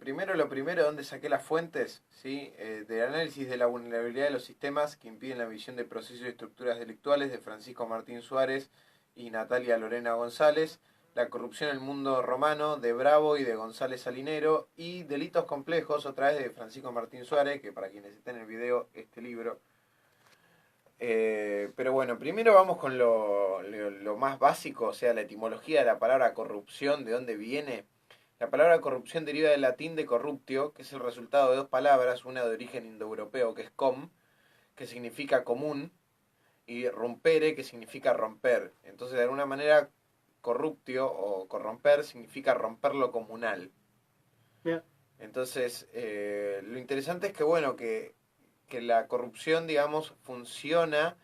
lo primero, ¿dónde saqué las fuentes? ¿Sí? Del análisis de la vulnerabilidad de los sistemas que impiden la visión de procesos y estructuras delictuales de Francisco Martín Suárez y Natalia Lorena González, la corrupción en el mundo romano de Bravo y de González Salinero, y delitos complejos, otra vez de Francisco Martín Suárez, que para quienes estén en el video, este libro. Pero bueno, primero vamos con lo más básico, o sea, la etimología de la palabra corrupción, de dónde viene. La palabra corrupción deriva del latín de corruptio, que es el resultado de dos palabras, una de origen indoeuropeo, que es com, que significa común, y rompere, que significa romper. Entonces, de alguna manera, corruptio o corromper significa romper lo comunal. Mira, Entonces, lo interesante es que, bueno, que la corrupción, digamos, funciona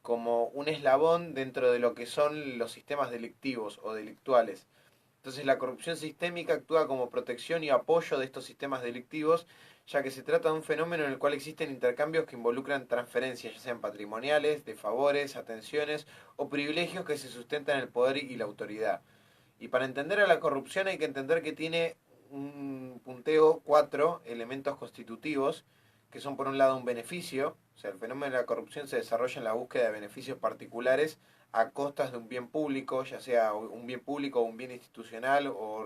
como un eslabón dentro de lo que son los sistemas delictivos o delictuales. Entonces la corrupción sistémica actúa como protección y apoyo de estos sistemas delictivos, ya que se trata de un fenómeno en el cual existen intercambios que involucran transferencias, ya sean patrimoniales, de favores, atenciones o privilegios que se sustentan en el poder y la autoridad. Y para entender a la corrupción hay que entender que tiene un punteo cuatro elementos constitutivos, que son por un lado un beneficio, o sea, el fenómeno de la corrupción se desarrolla en la búsqueda de beneficios particulares a costas de un bien público, ya sea un bien público o un bien institucional o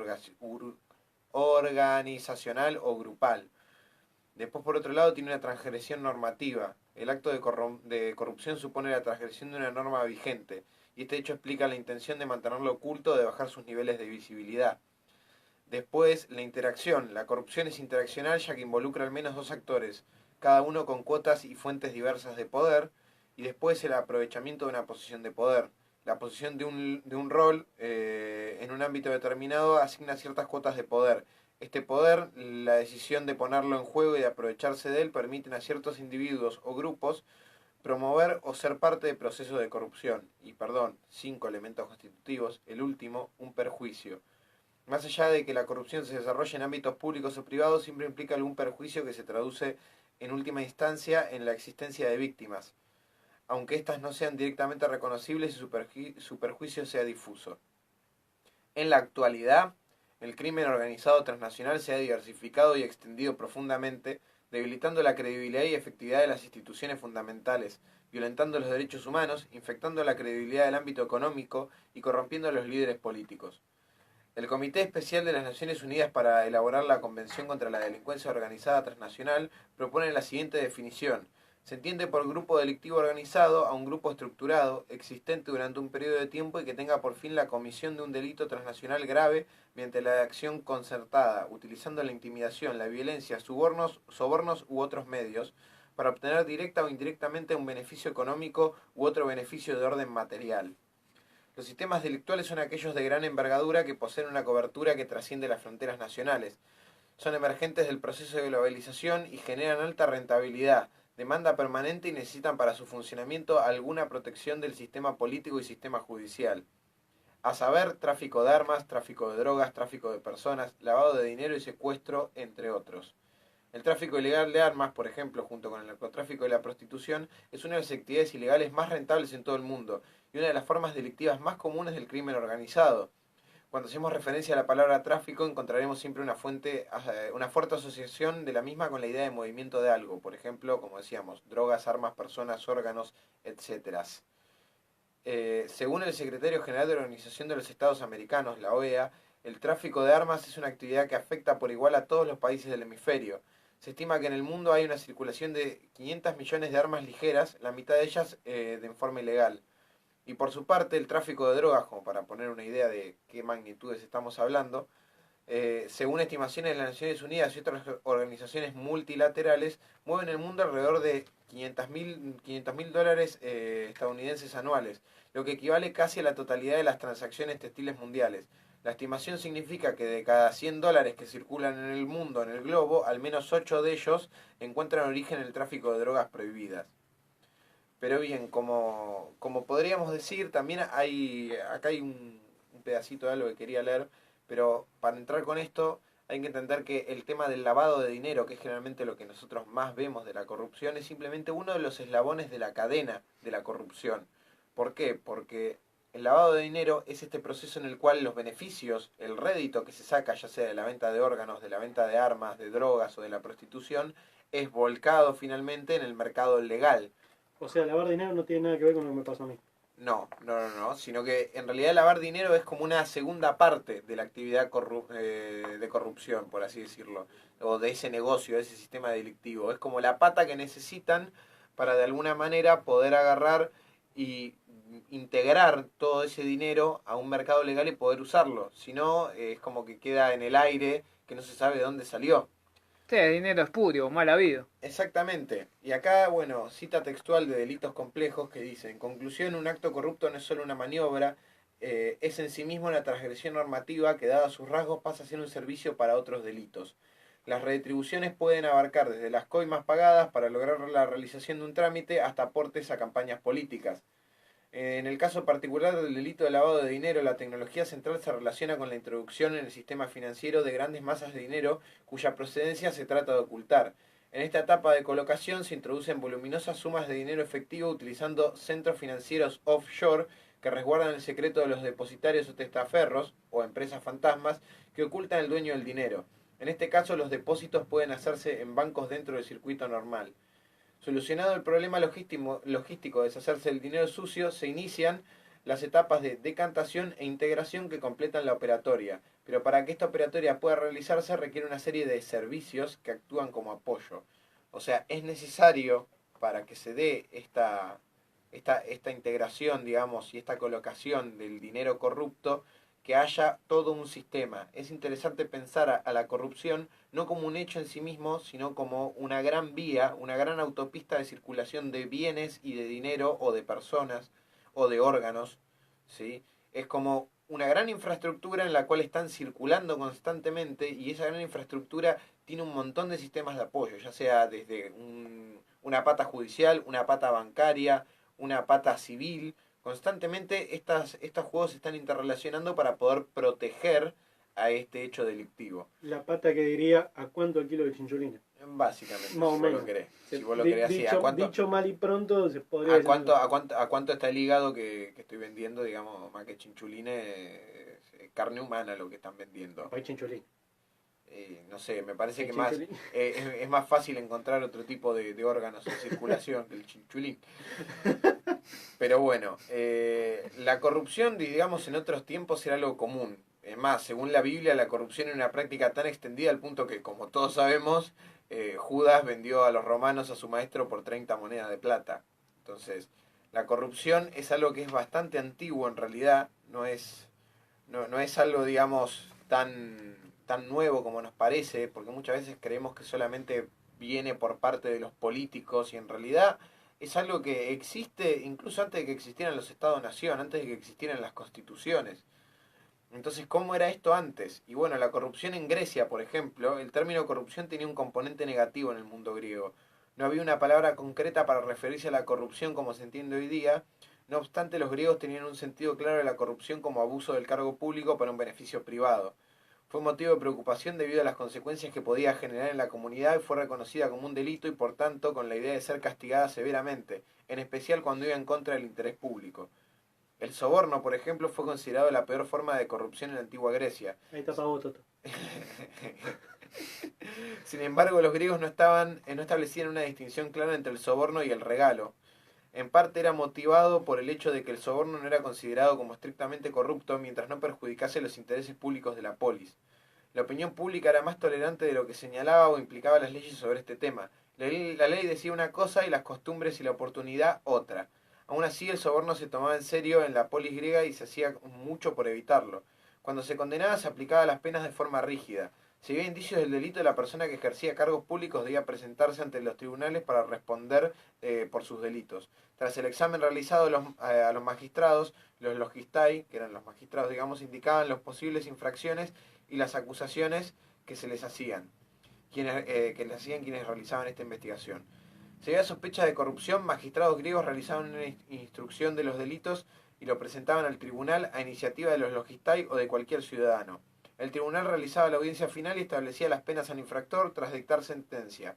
organizacional o grupal. Después, por otro lado, tiene una transgresión normativa. El acto de corrupción supone la transgresión de una norma vigente, y este hecho explica la intención de mantenerlo oculto o de bajar sus niveles de visibilidad. Después, la interacción. La corrupción es interaccional ya que involucra al menos dos actores, cada uno con cuotas y fuentes diversas de poder. Y después, el aprovechamiento de una posición de poder. La posición de un rol en un ámbito determinado asigna ciertas cuotas de poder. Este poder, la decisión de ponerlo en juego y de aprovecharse de él, permiten a ciertos individuos o grupos promover o ser parte de procesos de corrupción. Y perdón, cinco elementos constitutivos. El último, un perjuicio. Más allá de que la corrupción se desarrolle en ámbitos públicos o privados, siempre implica algún perjuicio que se traduce en última instancia en la existencia de víctimas, aunque éstas no sean directamente reconocibles y su perjuicio sea difuso. En la actualidad, el crimen organizado transnacional se ha diversificado y extendido profundamente, debilitando la credibilidad y efectividad de las instituciones fundamentales, violentando los derechos humanos, infectando la credibilidad del ámbito económico y corrompiendo a los líderes políticos. El Comité Especial de las Naciones Unidas para elaborar la Convención contra la Delincuencia Organizada Transnacional propone la siguiente definición. Se entiende por grupo delictivo organizado a un grupo estructurado, existente durante un periodo de tiempo y que tenga por fin la comisión de un delito transnacional grave mediante la acción concertada, utilizando la intimidación, la violencia, sobornos u otros medios, para obtener directa o indirectamente un beneficio económico u otro beneficio de orden material. Los sistemas delictuales son aquellos de gran envergadura que poseen una cobertura que trasciende las fronteras nacionales. Son emergentes del proceso de globalización y generan alta rentabilidad, demanda permanente y necesitan para su funcionamiento alguna protección del sistema político y sistema judicial. A saber, tráfico de armas, tráfico de drogas, tráfico de personas, lavado de dinero y secuestro, entre otros. El tráfico ilegal de armas, por ejemplo, junto con el narcotráfico y la prostitución, es una de las actividades ilegales más rentables en todo el mundo y una de las formas delictivas más comunes del crimen organizado. Cuando hacemos referencia a la palabra tráfico, encontraremos siempre una fuerte asociación de la misma con la idea de movimiento de algo, por ejemplo, como decíamos, drogas, armas, personas, órganos, etcétera. Según el secretario general de la Organización de los Estados Americanos, la OEA, el tráfico de armas es una actividad que afecta por igual a todos los países del hemisferio. Se estima que en el mundo hay una circulación de 500 millones de armas ligeras, la mitad de ellas de forma ilegal. Y por su parte, el tráfico de drogas, como para poner una idea de qué magnitudes estamos hablando, según estimaciones de las Naciones Unidas y otras organizaciones multilaterales, mueven el mundo alrededor de 500.000 dólares estadounidenses anuales, lo que equivale casi a la totalidad de las transacciones textiles mundiales. La estimación significa que de cada 100 dólares que circulan en el mundo, en el globo, al menos 8 de ellos encuentran origen en el tráfico de drogas prohibidas. Pero bien, como podríamos decir, también acá hay un pedacito de algo que quería leer, pero para entrar con esto hay que entender que el tema del lavado de dinero, que es generalmente lo que nosotros más vemos de la corrupción, es simplemente uno de los eslabones de la cadena de la corrupción. ¿Por qué? Porque El lavado de dinero es este proceso en el cual los beneficios, el rédito que se saca, ya sea de la venta de órganos, de la venta de armas, de drogas o de la prostitución, es volcado finalmente en el mercado legal. O sea, lavar dinero no tiene nada que ver con lo que me pasó a mí. No, sino que en realidad lavar dinero es como una segunda parte de la actividad de corrupción, por así decirlo, o de ese negocio, de ese sistema delictivo. Es como la pata que necesitan para de alguna manera poder agarrar y integrar todo ese dinero a un mercado legal y poder usarlo. Si no, es como que queda en el aire, que no se sabe de dónde salió. Sí, dinero espurio, mal habido. Exactamente. Y acá, bueno, cita textual de delitos complejos que dice, en conclusión, un acto corrupto no es solo una maniobra, es en sí mismo una transgresión normativa que, dada sus rasgos, pasa a ser un servicio para otros delitos. Las retribuciones pueden abarcar desde las coimas pagadas para lograr la realización de un trámite hasta aportes a campañas políticas. En el caso particular del delito de lavado de dinero, la tecnología central se relaciona con la introducción en el sistema financiero de grandes masas de dinero cuya procedencia se trata de ocultar. En esta etapa de colocación se introducen voluminosas sumas de dinero efectivo utilizando centros financieros offshore que resguardan el secreto de los depositarios o testaferros, o empresas fantasmas, que ocultan el dueño del dinero. En este caso, los depósitos pueden hacerse en bancos dentro del circuito normal. Solucionado el problema logístico de deshacerse del dinero sucio, se inician las etapas de decantación e integración que completan la operatoria. Pero para que esta operatoria pueda realizarse requiere una serie de servicios que actúan como apoyo. O sea, es necesario para que se dé esta integración, digamos, y esta colocación del dinero corrupto, que haya todo un sistema. Es interesante pensar a la corrupción no como un hecho en sí mismo, sino como una gran vía, una gran autopista de circulación de bienes y de dinero o de personas o de órganos, ¿sí? Es como una gran infraestructura en la cual están circulando constantemente y esa gran infraestructura tiene un montón de sistemas de apoyo, ya sea desde una pata judicial, una pata bancaria, una pata civil. Constantemente estos juegos se están interrelacionando para poder proteger a este hecho delictivo. La pata que diría, ¿a cuánto el kilo de chinchulina? Básicamente, Más o si vos menos. lo querés. Si vos lo querés así, Dicho mal y pronto, se podría decir. ¿a cuánto está el hígado que estoy vendiendo? Digamos, más que chinchulines, carne humana lo que están vendiendo. Hay chinchulín. No sé, me parece El que más chinchulín. es más fácil encontrar otro tipo de órganos en circulación que el chinchulín. Pero bueno, la corrupción, digamos, en otros tiempos era algo común. Es más, según la Biblia, la corrupción era una práctica tan extendida al punto que, como todos sabemos, Judas vendió a los romanos a su maestro por 30 monedas de plata. Entonces, la corrupción es algo que es bastante antiguo en realidad, no es algo, digamos, tan nuevo como nos parece, porque muchas veces creemos que solamente viene por parte de los políticos y en realidad es algo que existe incluso antes de que existieran los estados-nación, antes de que existieran las constituciones. Entonces, ¿cómo era esto antes? Y bueno, la corrupción en Grecia, por ejemplo, el término corrupción tenía un componente negativo en el mundo griego. No había una palabra concreta para referirse a la corrupción como se entiende hoy día. No obstante, los griegos tenían un sentido claro de la corrupción como abuso del cargo público para un beneficio privado. Fue motivo de preocupación debido a las consecuencias que podía generar en la comunidad y fue reconocida como un delito y por tanto con la idea de ser castigada severamente, en especial cuando iba en contra del interés público. El soborno, por ejemplo, fue considerado la peor forma de corrupción en la antigua Grecia. Ahí está pagado Toto. Sin embargo, los griegos no establecían una distinción clara entre el soborno y el regalo. En parte era motivado por el hecho de que el soborno no era considerado como estrictamente corrupto mientras no perjudicase los intereses públicos de la polis. La opinión pública era más tolerante de lo que señalaba o implicaba las leyes sobre este tema. La ley decía una cosa y las costumbres y la oportunidad otra. Aún así, el soborno se tomaba en serio en la polis griega y se hacía mucho por evitarlo. Cuando se condenaba, se aplicaba las penas de forma rígida. Si había indicios del delito, la persona que ejercía cargos públicos debía presentarse ante los tribunales para responder por sus delitos. Tras el examen realizado a los magistrados, los logistai, que eran los magistrados, digamos, indicaban las posibles infracciones y las acusaciones que se les hacían, que les hacían quienes realizaban esta investigación. Si había sospecha de corrupción, magistrados griegos realizaban una instrucción de los delitos y lo presentaban al tribunal a iniciativa de los logistai o de cualquier ciudadano. El tribunal realizaba la audiencia final y establecía las penas al infractor tras dictar sentencia.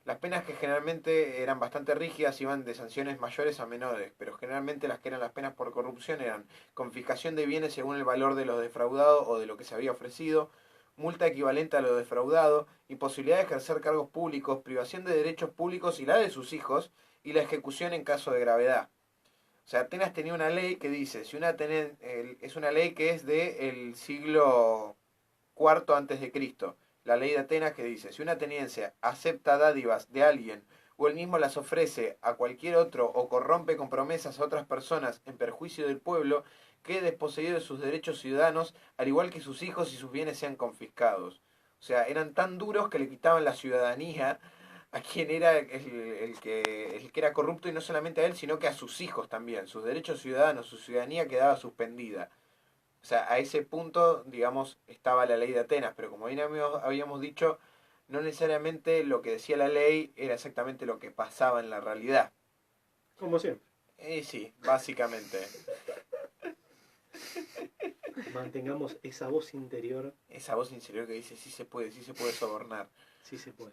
Las penas que generalmente eran bastante rígidas iban de sanciones mayores a menores, pero generalmente las que eran las penas por corrupción eran confiscación de bienes según el valor de los defraudados o de lo que se había ofrecido, multa equivalente a lo defraudado, imposibilidad de ejercer cargos públicos, privación de derechos públicos y la de sus hijos, y la ejecución en caso de gravedad. O sea, Atenas tenía una ley que dice, si es una ley que es del siglo cuarto antes de Cristo, la ley de Atenas que dice, si un ateniense acepta dádivas de alguien o él mismo las ofrece a cualquier otro o corrompe con promesas a otras personas en perjuicio del pueblo, quede desposeído de sus derechos ciudadanos, al igual que sus hijos y sus bienes sean confiscados. O sea, eran tan duros que le quitaban la ciudadanía a quien era el que era corrupto, y no solamente a él, sino que a sus hijos también. Sus derechos ciudadanos, su ciudadanía quedaba suspendida. O sea, a ese punto, digamos, estaba la ley de Atenas, pero como bien habíamos dicho, no necesariamente lo que decía la ley era exactamente lo que pasaba en la realidad. Como siempre. Sí, básicamente. Mantengamos esa voz interior. Esa voz interior que dice, sí se puede sobornar. Sí se puede.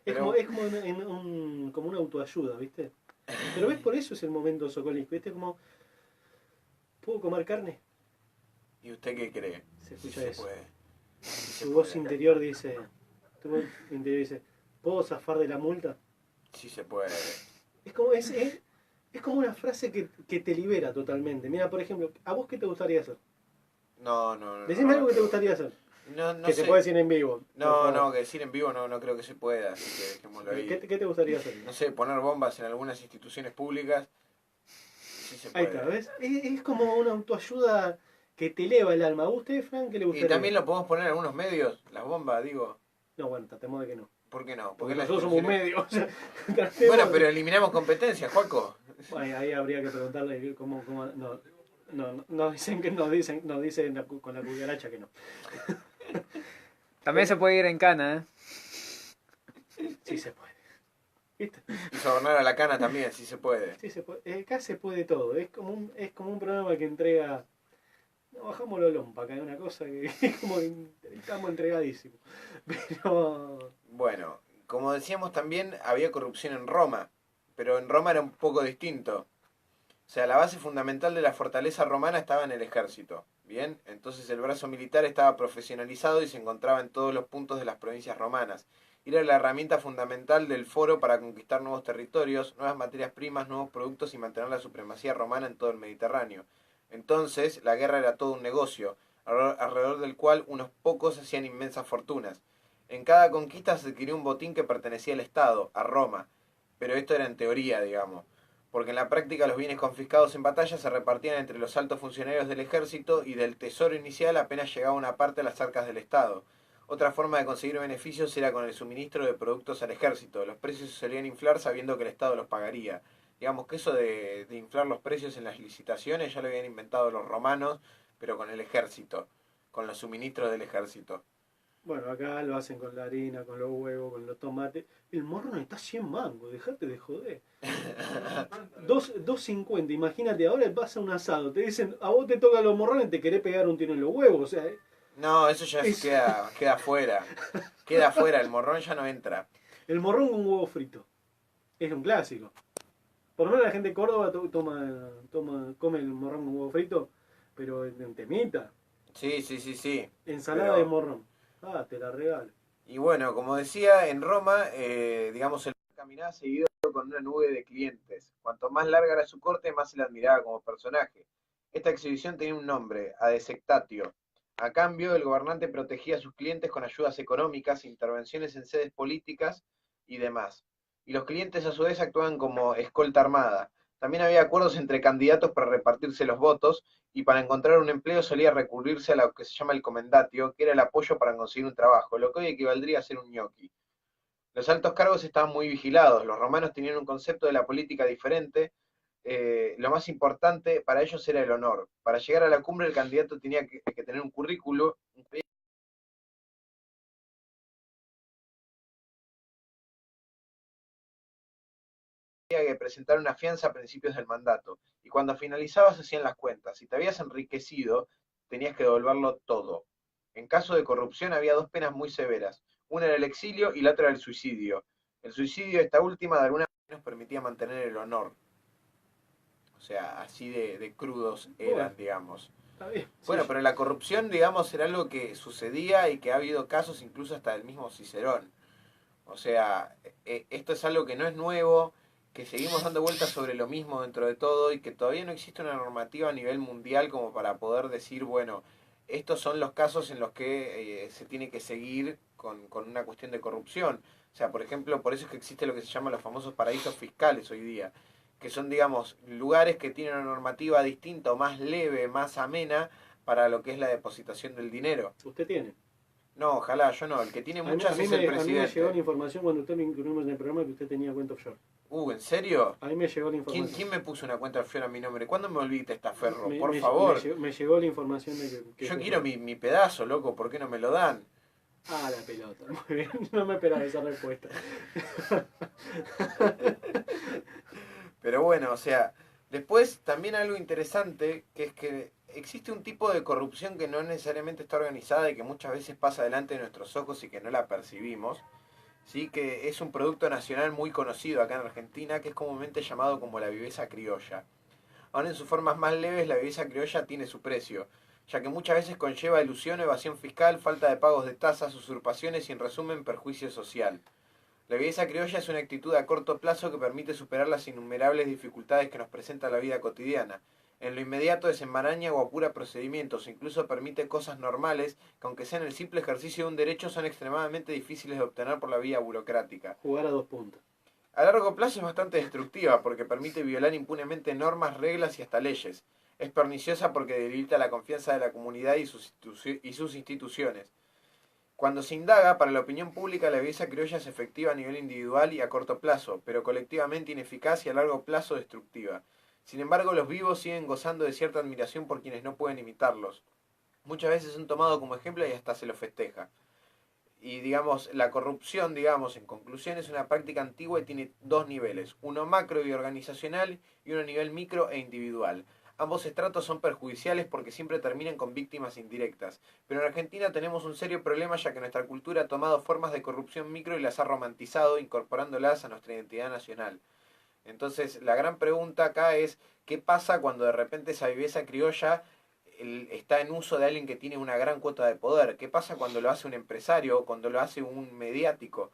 Pero... Es como, como una autoayuda, ¿viste? Pero ves, por eso es el momento socólico, ¿viste? Como, ¿puedo comer carne? ¿Y usted qué cree? Se escucha Sí eso. se puede. Sí se Tu voz puede. interior dice, ¿puedo zafar de la multa? Sí se puede. Es como, es como una frase que te libera totalmente. Mira, por ejemplo, ¿a vos qué te gustaría hacer? No. Decime algo que te gustaría hacer. No Que sé. se puede decir en vivo. No, que decir en vivo no creo que se pueda, así que dejémoslo ahí. ¿Qué te gustaría hacer? No sé, poner bombas en algunas instituciones públicas. Sí se Ahí puede. está, ¿ves? Es como una autoayuda que te eleva el alma. ¿A usted, Frank, qué le gustaría? Y también lo podemos poner en algunos medios, las bombas, digo. No, bueno, tratemos de que no. ¿Por qué no? Porque las nosotros somos un instituciones- medio. O sea, Bueno, pero eliminamos competencia, Juaco. Bueno, ahí habría que preguntarle cómo no, nos dicen con la cucaracha que no. También se puede ir en cana, ¿eh? Sí se puede. ¿Viste? Y sobornar a la cana también, sí se puede. Sí se puede. Acá se puede todo. Es como un programa que entrega. No, bajamos los lompa, acá hay una cosa que es como estamos entregadísimos. Pero. Bueno, como decíamos también, había corrupción en Roma, pero en Roma era un poco distinto. O sea, la base fundamental de la fortaleza romana estaba en el ejército. Bien, entonces el brazo militar estaba profesionalizado y se encontraba en todos los puntos de las provincias romanas. Era la herramienta fundamental del foro para conquistar nuevos territorios, nuevas materias primas, nuevos productos y mantener la supremacía romana en todo el Mediterráneo. Entonces, la guerra era todo un negocio, alrededor del cual unos pocos hacían inmensas fortunas. En cada conquista se adquirió un botín que pertenecía al Estado, a Roma, pero esto era en teoría, digamos, porque en la práctica los bienes confiscados en batalla se repartían entre los altos funcionarios del ejército y del tesoro inicial apenas llegaba una parte a las arcas del Estado. Otra forma de conseguir beneficios era con el suministro de productos al ejército. Los precios se solían inflar sabiendo que el Estado los pagaría. Digamos que eso de inflar los precios en las licitaciones ya lo habían inventado los romanos, pero con el ejército, con los suministros del ejército. Bueno, acá lo hacen con la harina, con los huevos, con los tomates. El morrón está 100 mangos, dejate de joder. 2.50, imagínate, ahora vas a un asado, te dicen, a vos te tocan los morrones, te querés pegar un tiro en los huevos, o sea... No, eso ya queda fuera. Queda fuera, el morrón ya no entra. El morrón con huevo frito. Es un clásico. Por lo menos la gente de Córdoba come el morrón con huevo frito, pero en temita. Sí. Ensalada Pero- de morrón. Ah, te la regalo. Y bueno, como decía, en Roma, digamos, el caminaba seguido con una nube de clientes. Cuanto más larga era su corte, más se le admiraba como personaje. Esta exhibición tenía un nombre, adesectatio. A cambio, el gobernante protegía a sus clientes con ayudas económicas, intervenciones en sedes políticas y demás. Y los clientes a su vez actuaban como escolta armada. También había acuerdos entre candidatos para repartirse los votos, y para encontrar un empleo solía recurrirse a lo que se llama el comendatio, que era el apoyo para conseguir un trabajo, lo que hoy equivaldría a ser un ñoqui. Los altos cargos estaban muy vigilados, los romanos tenían un concepto de la política diferente. Lo más importante para ellos era el honor. Para llegar a la cumbre el candidato tenía que tener un currículo, tenía que presentar una fianza a principios del mandato, y cuando finalizaba se hacían las cuentas. Si te habías enriquecido, tenías que devolverlo todo. En caso de corrupción había dos penas muy severas, una era el exilio y la otra era el suicidio. El suicidio, esta última, de alguna manera nos permitía mantener el honor. O sea, así de crudos Bueno, eran, digamos. está bien. Sí, Bueno, pero la corrupción, digamos, era algo que sucedía y que ha habido casos incluso hasta del mismo Cicerón. O sea, esto es algo que no es nuevo, que seguimos dando vueltas sobre lo mismo dentro de todo y que todavía no existe una normativa a nivel mundial como para poder decir, bueno, estos son los casos en los que se tiene que seguir con una cuestión de corrupción. O sea, por ejemplo, por eso es que existe lo que se llama los famosos paraísos fiscales hoy día, que son, digamos, lugares que tienen una normativa distinta o más leve, más amena para lo que es la depositación del dinero. usted tiene. No, ojalá, yo no. El que tiene muchas es el A mí me llegó la presidente. información cuando usted me incluimos en el programa que usted tenía cuenta offshore. ¿En serio? A mí me llegó la ¿Quién, información. quién me puso una cuenta offshore a mi nombre? ¿Cuándo me olvidé esta ferro? Me, Por me- me favor. llegó, me llegó la información de que Yo usted quiero fue. mi pedazo, loco. ¿Por qué no me lo dan? Ah, la pelota. Muy bien. No me esperaba esa respuesta. Pero bueno, o sea, después también algo interesante, que es que existe un tipo de corrupción que no necesariamente está organizada y que muchas veces pasa delante de nuestros ojos y que no la percibimos, ¿sí? Que es un producto nacional muy conocido acá en Argentina, que es comúnmente llamado como la viveza criolla. Aún en sus formas más leves, la viveza criolla tiene su precio, ya que muchas veces conlleva ilusión, evasión fiscal, falta de pagos de tasas, usurpaciones y en resumen perjuicio social. La viveza criolla es una actitud a corto plazo que permite superar las innumerables dificultades que nos presenta la vida cotidiana. En lo inmediato desenmaraña o apura procedimientos, e incluso permite cosas normales que aunque sean el simple ejercicio de un derecho son extremadamente difíciles de obtener por la vía burocrática. Jugar a dos puntas. A largo plazo es bastante destructiva porque permite violar impunemente normas, reglas y hasta leyes. Es perniciosa porque debilita la confianza de la comunidad y sus instituciones. Cuando se indaga, para la opinión pública la viveza criolla es efectiva a nivel individual y a corto plazo, pero colectivamente ineficaz y a largo plazo destructiva. Sin embargo, los vivos siguen gozando de cierta admiración por quienes no pueden imitarlos. Muchas veces son tomados como ejemplo y hasta se los festeja. Y digamos, la corrupción, digamos, en conclusión, es una práctica antigua y tiene dos niveles, uno macro y organizacional y uno a nivel micro e individual. Ambos estratos son perjudiciales porque siempre terminan con víctimas indirectas. Pero en Argentina tenemos un serio problema ya que nuestra cultura ha tomado formas de corrupción micro y las ha romantizado, incorporándolas a nuestra identidad nacional. Entonces, la gran pregunta acá es, ¿qué pasa cuando de repente esa viveza criolla está en uso de alguien que tiene una gran cuota de poder? ¿Qué pasa cuando lo hace un empresario o cuando lo hace un mediático?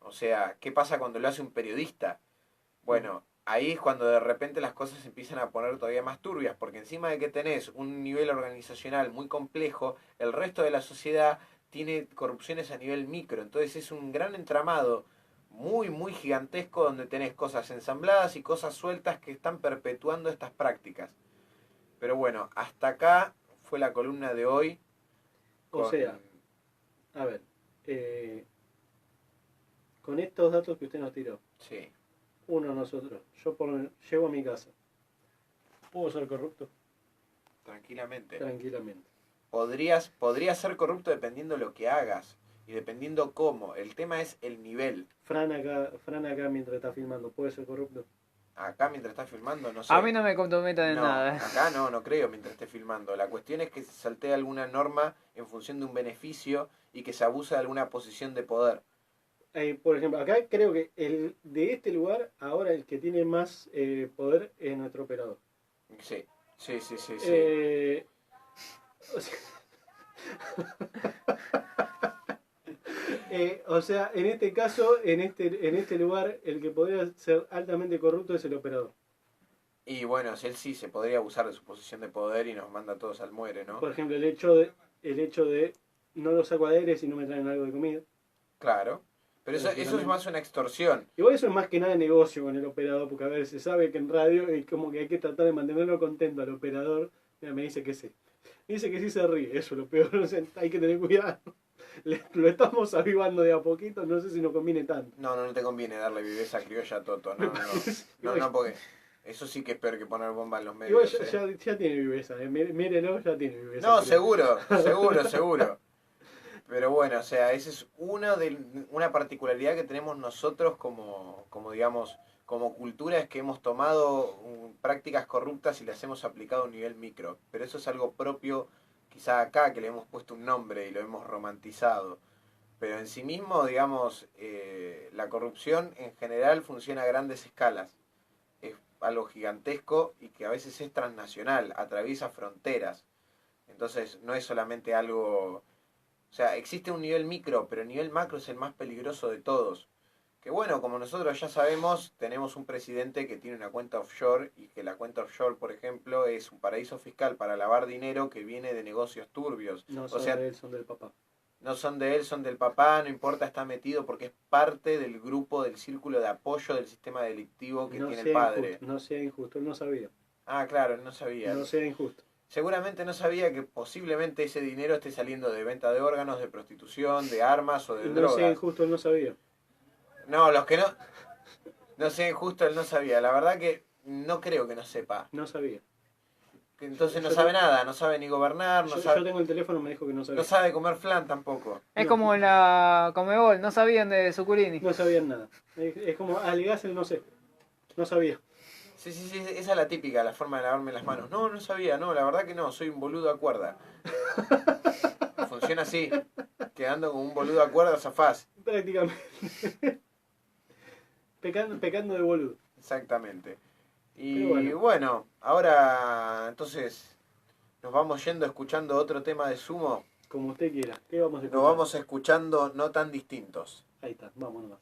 O sea, ¿qué pasa cuando lo hace un periodista? Bueno, ahí es cuando de repente las cosas se empiezan a poner todavía más turbias, porque encima de que tenés un nivel organizacional muy complejo, el resto de la sociedad tiene corrupciones a nivel micro, entonces es un gran entramado muy, muy gigantesco donde tenés cosas ensambladas y cosas sueltas que están perpetuando estas prácticas. Pero bueno, hasta acá fue la columna de hoy O con... sea, a ver, eh, con estos datos que usted nos tiró, Sí, uno nosotros, llego a mi casa, ¿puedo ser corrupto? tranquilamente. Tranquilamente. Podrías ser corrupto dependiendo lo que hagas y dependiendo cómo. El tema es el nivel. Fran acá mientras está filmando, ¿puede ser corrupto? Acá mientras estás filmando, no sé. A mí no me comprometan en No, nada. acá no creo mientras esté filmando. La cuestión es que se saltea alguna norma en función de un beneficio y que se abusa de alguna posición de poder. Por ejemplo, acá creo que de este lugar, ahora el que tiene más poder es nuestro operador. Sí, sí. Eh, o sea, o sea, en este caso, en este lugar, el que podría ser altamente corrupto es el operador. Y bueno, él sí se podría abusar de su posición de poder y nos manda a todos al muere, ¿no? Por ejemplo, el hecho de no los saco a aire si no me traen algo de comida. Claro. Pero eso es más una extorsión. Igual eso es más que nada negocio con el operador, porque a ver, se sabe que en radio es como que hay que tratar de mantenerlo contento al operador. Mira, me dice que sí. Me dice que sí se ríe, eso es lo peor, o sea, hay que tener cuidado. Lo estamos avivando de a poquito, no sé si nos conviene tanto. No te conviene darle viveza criolla a Toto, no, porque eso sí que es peor que poner bomba en los Igual medios, ya tiene viveza, mírelo, ya tiene viveza. No, creo. seguro. Pero bueno, o sea, esa es una particularidad que tenemos nosotros como digamos, como cultura, es que hemos tomado prácticas corruptas y las hemos aplicado a un nivel micro. Pero eso es algo propio, quizá acá, que le hemos puesto un nombre y lo hemos romantizado. Pero en sí mismo, digamos, la corrupción en general funciona a grandes escalas. Es algo gigantesco y que a veces es transnacional, atraviesa fronteras. Entonces no es solamente algo... O sea, existe un nivel micro, pero el nivel macro es el más peligroso de todos. Que bueno, como nosotros ya sabemos, tenemos un presidente que tiene una cuenta offshore y que la cuenta offshore, por ejemplo, es un paraíso fiscal para lavar dinero que viene de negocios turbios. No O son sea, de él, son del papá. no son de él, son del papá, no importa, está metido porque es parte del grupo, del círculo de apoyo del sistema delictivo que No tiene el sea padre. injusto, no sea injusto, él no sabía. Ah, claro, él no sabía. No sea injusto. Seguramente no sabía que posiblemente ese dinero esté saliendo de venta de órganos, de prostitución, de armas o de No sea drogas. injusto, él no sabía. No, los que no... No sea injusto, él no sabía. La verdad que no creo que no sepa. No sabía. Entonces no Yo sabe te- nada, no sabe ni gobernar, no Yo sabe, tengo el teléfono, me dijo que no sabía. no sabe comer flan tampoco. Es No. como la Comebol, no sabían de Zuculini. No sabían nada. Es como, ligás el no sé. No sabía. Sí, sí, sí, esa es la típica, la forma de lavarme las manos. No, no sabía, no, la verdad que no, soy un boludo a cuerda. Funciona así, quedando como un boludo a cuerda zafás. Prácticamente. Pecando de boludo. Exactamente. Y Pero bueno. bueno, ahora entonces nos vamos yendo escuchando otro tema de Sumo. Como usted quiera. ¿Qué vamos a escuchar? Nos vamos escuchando no tan distintos. Ahí está, vamos nomás.